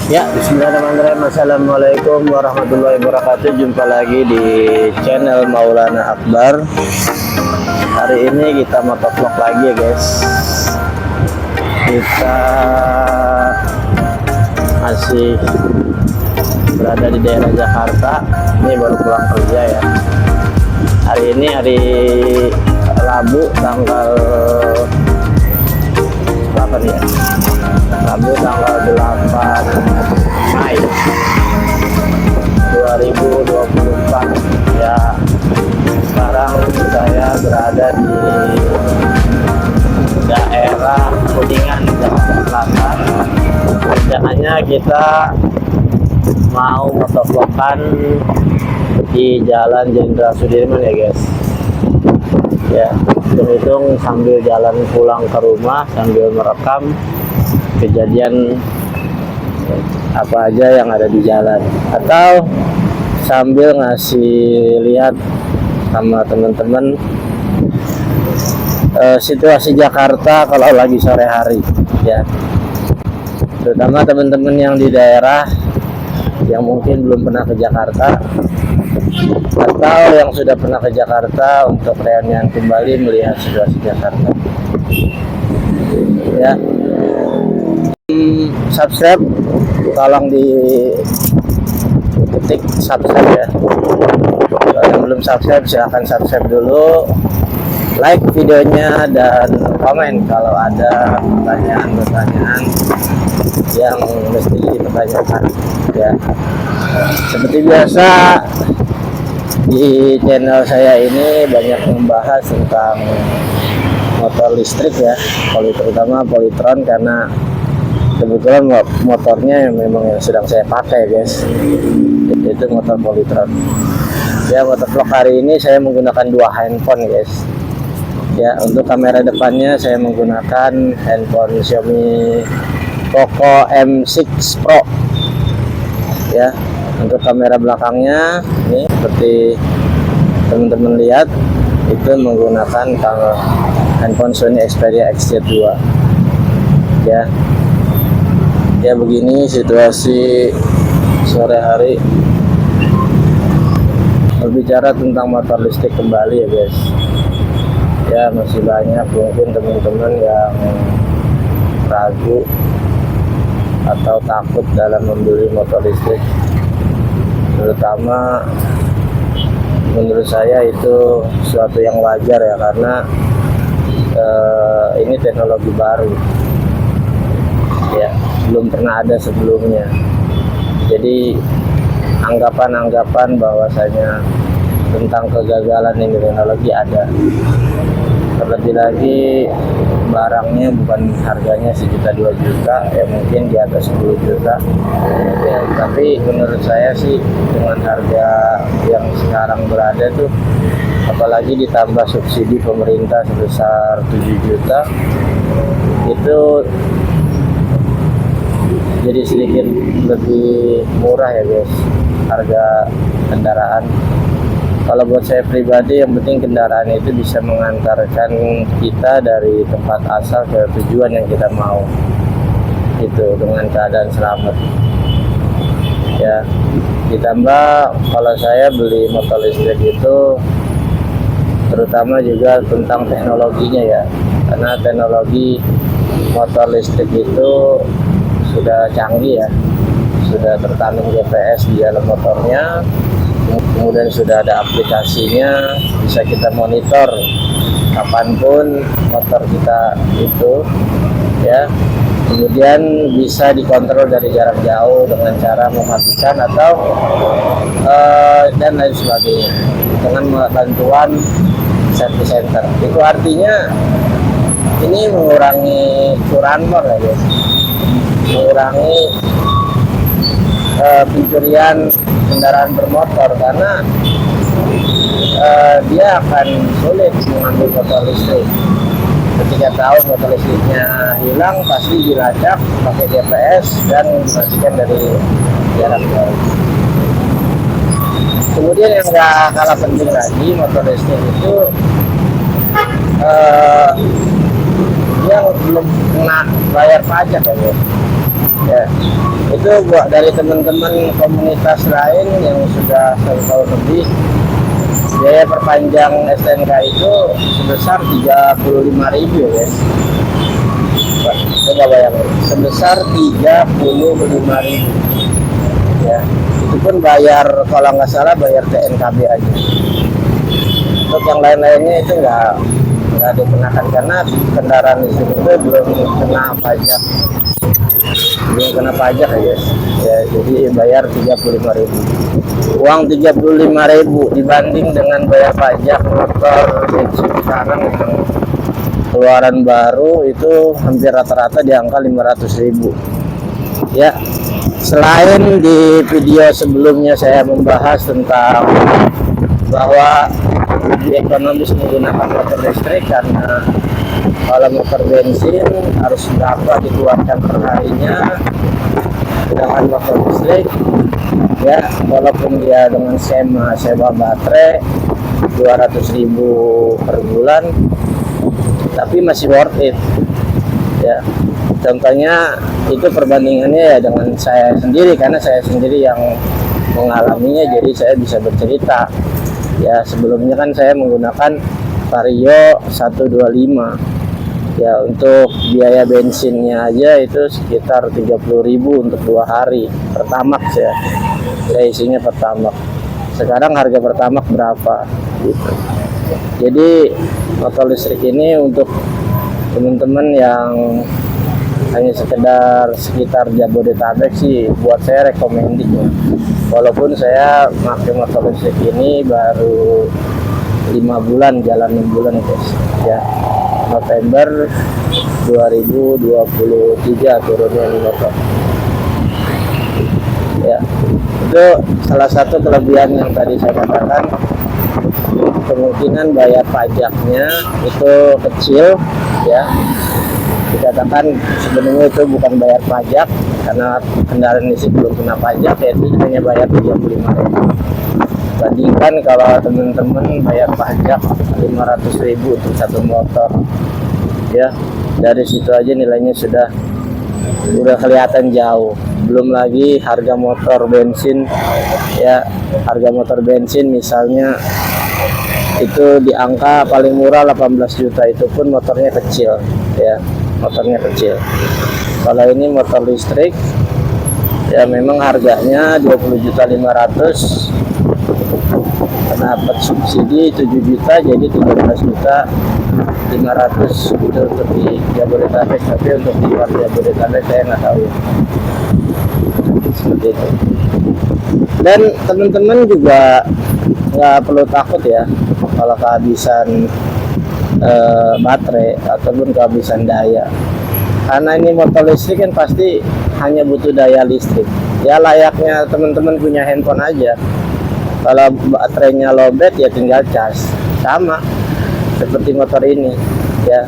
Ya, bismillahirrahmanirrahim. Assalamualaikum warahmatullahi wabarakatuh. Jumpa lagi di channel Maulana Akbar. Hari ini kita motovlog lagi ya guys. Kita masih berada di daerah Jakarta. Ini baru pulang kerja ya. Hari ini hari Rabu tanggal berapa nih ya? Rabu tanggal 8 Mei 2024 ya. Sekarang saya berada di daerah Kuningan, Jakarta Selatan. Rencananya kita mau motovlogan di Jalan Jenderal Sudirman ya guys. Ya, hitung-hitung sambil jalan pulang ke rumah sambil merekam kejadian apa aja yang ada di jalan, atau sambil ngasih lihat sama teman-teman situasi Jakarta kalau lagi sore hari ya, terutama teman-teman yang di daerah yang mungkin belum pernah ke Jakarta atau yang sudah pernah ke Jakarta untuk reunian kembali melihat situasi Jakarta ya. Subscribe, tolong di ketik subscribe ya. Kalau yang belum subscribe silahkan subscribe dulu, like videonya dan komen kalau ada pertanyaan-pertanyaan yang mesti dipertanyakan ya. Seperti biasa di channel saya ini banyak membahas tentang motor listrik ya, terutama Polytron, karena kebetulan motornya memang yang sedang saya pakai guys, itu motor Polytron ya. Motovlog hari ini saya menggunakan dua handphone guys ya. Untuk kamera depannya saya menggunakan handphone Xiaomi Poco M6 Pro ya. Untuk kamera belakangnya ini seperti teman-teman lihat, itu menggunakan handphone Sony Xperia XZ2 ya. Ya, begini situasi sore hari. Berbicara tentang motor listrik kembali ya guys ya, masih banyak mungkin teman-teman yang ragu atau takut dalam membeli motor listrik, terutama menurut saya itu suatu yang wajar ya, karena ini teknologi baru ya, belum pernah ada sebelumnya. Jadi anggapan-anggapan bahwasanya tentang kegagalan ini teknologi ada. Terlebih lagi barangnya bukan harganya 1 juta 2 juta ya, mungkin di atas 10 juta ya, tapi menurut saya sih dengan harga yang sekarang berada tuh, apalagi ditambah subsidi pemerintah sebesar 7 juta, itu jadi sedikit lebih murah ya guys harga kendaraan. Kalau buat saya pribadi, yang penting kendaraan itu bisa mengantarkan kita dari tempat asal ke tujuan yang kita mau, itu dengan keadaan selamat ya. Ditambah kalau saya beli motor listrik itu terutama juga tentang teknologinya ya, karena teknologi motor listrik itu sudah canggih ya, sudah tertanam GPS di dalam motornya, kemudian sudah ada aplikasinya, bisa kita monitor kapanpun motor kita itu ya. Kemudian bisa dikontrol dari jarak jauh dengan cara mematikan atau dan lain sebagainya dengan bantuan service center. Itu artinya ini mengurangi curanmor ya guys, mengurangi pencurian kendaraan bermotor, karena dia akan sulit mengambil motor listrik. Ketika tahu motor listriknya hilang, pasti dilacak pakai GPS dan dimatikan dari jarak jauh. Kemudian yang gak kalah penting lagi, motor listrik itu yang belum kena bayar pajak ya. Ya, itu buat dari teman-teman komunitas lain yang sudah 1 tahun lebih, biaya perpanjang STNK itu sebesar 35.000 ya guys. Coba bayangin, sebesar 35.000 ya. Itu pun bayar, kalau nggak salah bayar TNKB aja. Untuk yang lain-lainnya itu nggak dikenakan karena kendaraan listrik itu belum kena pajak, ya guys ya. Jadi bayar 35.000, uang 35.000 dibanding dengan bayar pajak motor bensin sekarang yang keluaran baru itu hampir rata-rata di angka 500.000 ya. Selain di video sebelumnya saya membahas tentang bahwa lebih ekonomis menggunakan motor listrik, karena kalau motor bensin harus berapa dikeluarkan per harinya, sedangkan motor listrik ya walaupun dia dengan sewa baterai 200.000 per bulan tapi masih worth it ya. Contohnya itu perbandingannya ya dengan saya sendiri, karena saya sendiri yang mengalaminya, jadi saya bisa bercerita ya. Sebelumnya kan saya menggunakan Vario 125 ya, untuk biaya bensinnya aja itu sekitar 30.000 untuk 2 hari Pertamax ya. Saya isinya Pertamax. Sekarang harga Pertamax berapa gitu. Jadi motor listrik ini untuk teman-teman yang hanya sekitar Jabodetabek sih, buat saya recommended ya. Walaupun saya pakai motor listrik ini baru 5 bulan, jalan 6 bulan guys ya. November 2023 turunnya di motor ya. Itu salah satu kelebihan yang tadi saya katakan, kemungkinan bayar pajaknya itu kecil ya. Dikatakan sebenarnya itu bukan bayar pajak karena kendaraan listrik belum kena pajak, yaitu hanya bayar 35.000. Bandingkan kalau teman-teman bayar pajak 500.000 untuk satu motor ya, dari situ aja nilainya sudah kelihatan jauh. Belum lagi harga motor bensin ya, harga motor bensin misalnya itu di angka paling murah 18 juta, itu pun motornya kecil ya, motornya kecil. Kalau ini motor listrik ya memang harganya 20.500.000, karena dapat subsidi 7 juta jadi 13.500.000 itu untuk di Jabodetabek. Tapi untuk di luar Jabodetabek saya nggak tahu seperti itu. Dan teman-teman juga nggak perlu takut ya kalau kehabisan baterai ataupun kehabisan daya, karena ini motor listrik kan pasti hanya butuh daya listrik ya, layaknya teman-teman punya handphone aja. Kalau baterainya lowbat ya tinggal cas, sama seperti motor ini ya.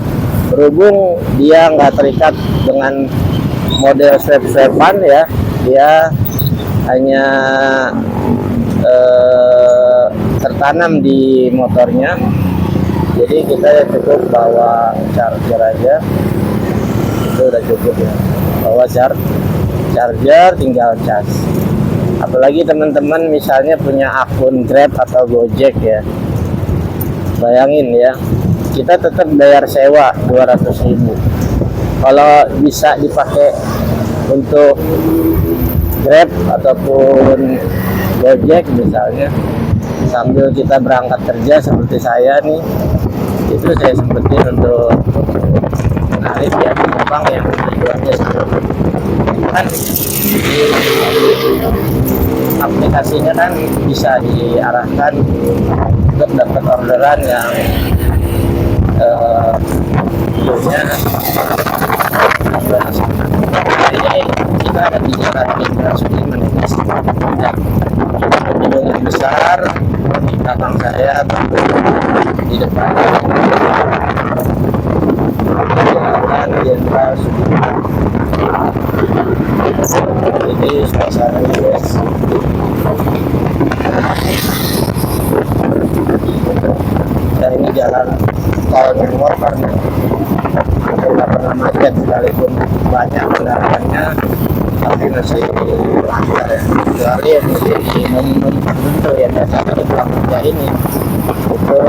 Berhubung dia nggak terikat dengan model strap-strapan ya, dia hanya tertanam di motornya, jadi kita cukup bawa charger aja, itu udah cukup ya. Bawa charger tinggal cas. Apalagi teman-teman misalnya punya akun Grab atau Gojek ya, bayangin ya, kita tetap bayar sewa 200.000. Kalau bisa dipakai untuk Grab ataupun Gojek misalnya, sambil kita berangkat kerja seperti saya nih, itu saya sempetin untuk menarik ya penumpang yang tujuannya kan aplikasinya kan bisa diarahkan untuk dapat orderan yang tentunya ini kita ada 300 menit ya. Gedung yang besar di belakang saya, di depan Jalan Jenderal Sudirman. Ini suasananya guys. Dan ini jalan tol yang karena nggak pernah macet macet sekalipun banyak kendaraannya, tapi masih lancar ya. Kecuali yang di momen tertentu ya, biasanya di pulang kerja ini itu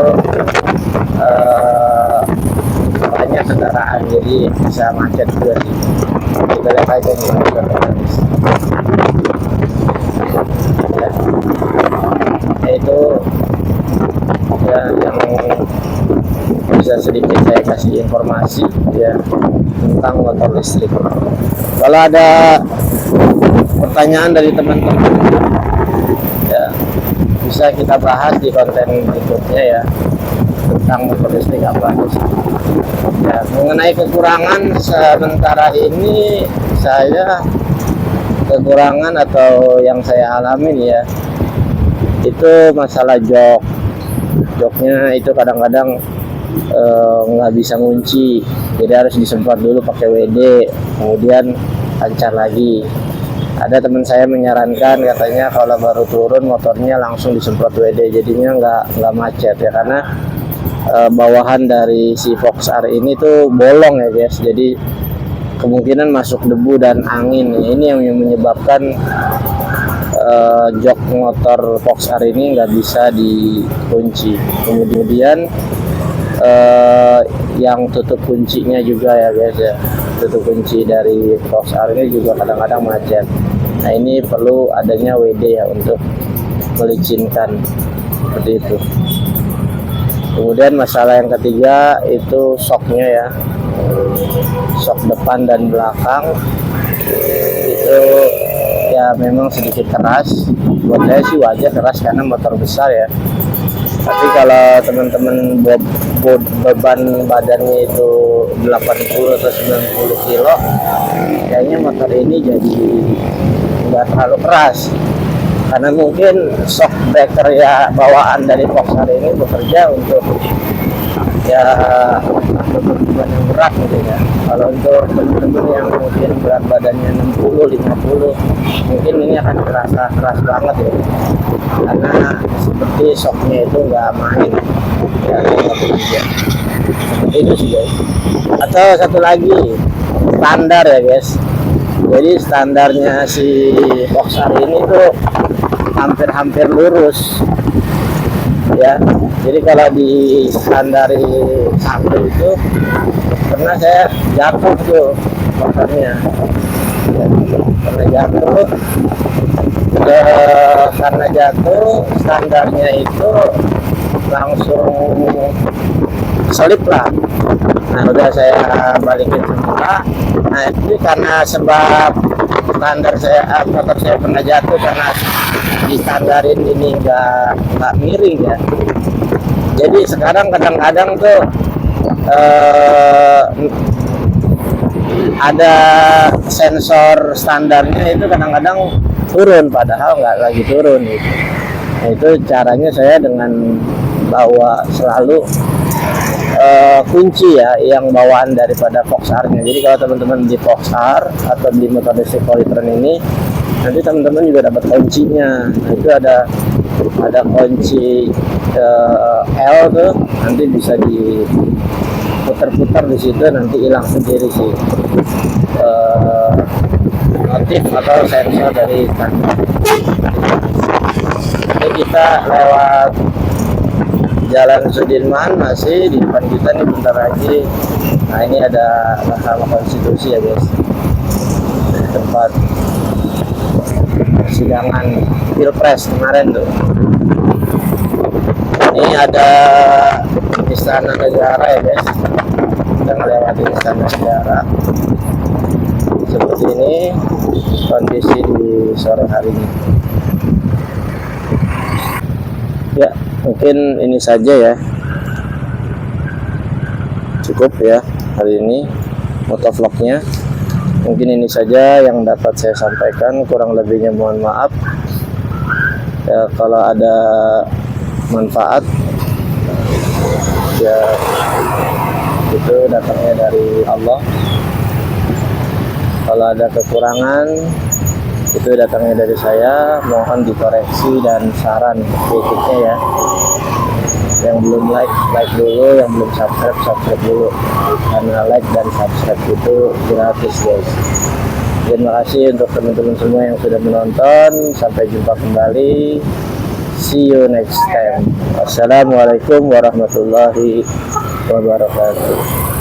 banyak kendaraan, jadi bisa macet juga sih. Kita lihat aja nih ya, itu ya yang bisa sedikit saya kasih informasi ya tentang motor listrik. Kalau ada pertanyaan dari teman-teman ya, bisa kita bahas di konten berikutnya ya tentang motor listrik apa sih. Ya, mengenai kekurangan sementara ini, saya kekurangan atau yang saya alamin ya itu masalah joknya itu kadang-kadang nggak bisa ngunci, jadi harus disemprot dulu pakai WD, kemudian lancar lagi. Ada teman saya menyarankan, katanya kalau baru turun motornya langsung disemprot WD, jadinya nggak macet ya, karena bawahan dari si Fox R ini tuh bolong ya guys, jadi kemungkinan masuk debu dan angin. Ini yang menyebabkan jok motor Fox R ini nggak bisa dikunci. Kemudian yang tutup kuncinya juga ya guys ya, tutup kunci dari Fox R ini juga kadang-kadang macet. Nah ini perlu adanya WD ya untuk melicinkan seperti itu. Kemudian masalah yang ketiga itu shocknya ya, shock depan dan belakang itu ya memang sedikit keras. Buat saya sih wajar keras karena motor besar ya. Tapi kalau teman-teman beban badannya itu 80 atau 90 kilo, kayaknya motor ini jadi nggak terlalu keras. Karena mungkin shock breaker ya bawaan dari Fox R ini bekerja untuk ya beban yang berat gitu ya. Kalau untuk teman-teman yang mungkin berat badannya 60-50, mungkin ini akan terasa keras banget ya, karena seperti shocknya itu nggak main ya, seperti itu sih guys. Atau satu lagi standar ya guys, jadi standarnya si Fox R ini tuh hampir lurus ya. Jadi kalau di standari satu itu pernah saya jatuh tuh motornya ya, karena jatuh standarnya itu langsung selip lah. Nah udah saya balikin semula. Nah itu karena sebab standar saya, motor saya pernah jatuh karena distandarin ini nggak miring ya. Jadi sekarang kadang-kadang tuh ada sensor standarnya itu kadang-kadang turun padahal nggak lagi turun gitu. Nah, itu caranya saya dengan bawa selalu kunci ya yang bawaan daripada Fox R-nya. Jadi kalau teman-teman di Fox R atau di motor listrik Polytron ini, nanti teman-teman juga dapat kuncinya. Nah, itu ada kunci L tuh, nanti bisa diputar-putar di situ, nanti hilang sendiri sih notif atau sensor dari standar. Ini kita lewat Jalan Sudirman, masih di depan kita nih bentar lagi. Nah ini ada Mahkamah Konstitusi ya guys, tempat persidangan Pilpres kemarin tuh. Ini ada Istana Negara ya guys, kita melewati Istana Negara. Seperti ini kondisi di sore hari ini ya. Mungkin ini saja ya, cukup ya hari ini motovlognya. Mungkin ini saja yang dapat saya sampaikan, kurang lebihnya mohon maaf ya. Kalau ada manfaat ya itu datangnya dari Allah, kalau ada kekurangan itu datangnya dari saya. Mohon dikoreksi dan saran berikutnya ya. Yang belum like, like dulu. Yang belum subscribe, subscribe dulu. Karena like dan subscribe itu gratis guys. Terima kasih untuk teman-teman semua yang sudah menonton. Sampai jumpa kembali. See you next time. Wassalamualaikum warahmatullahi wabarakatuh.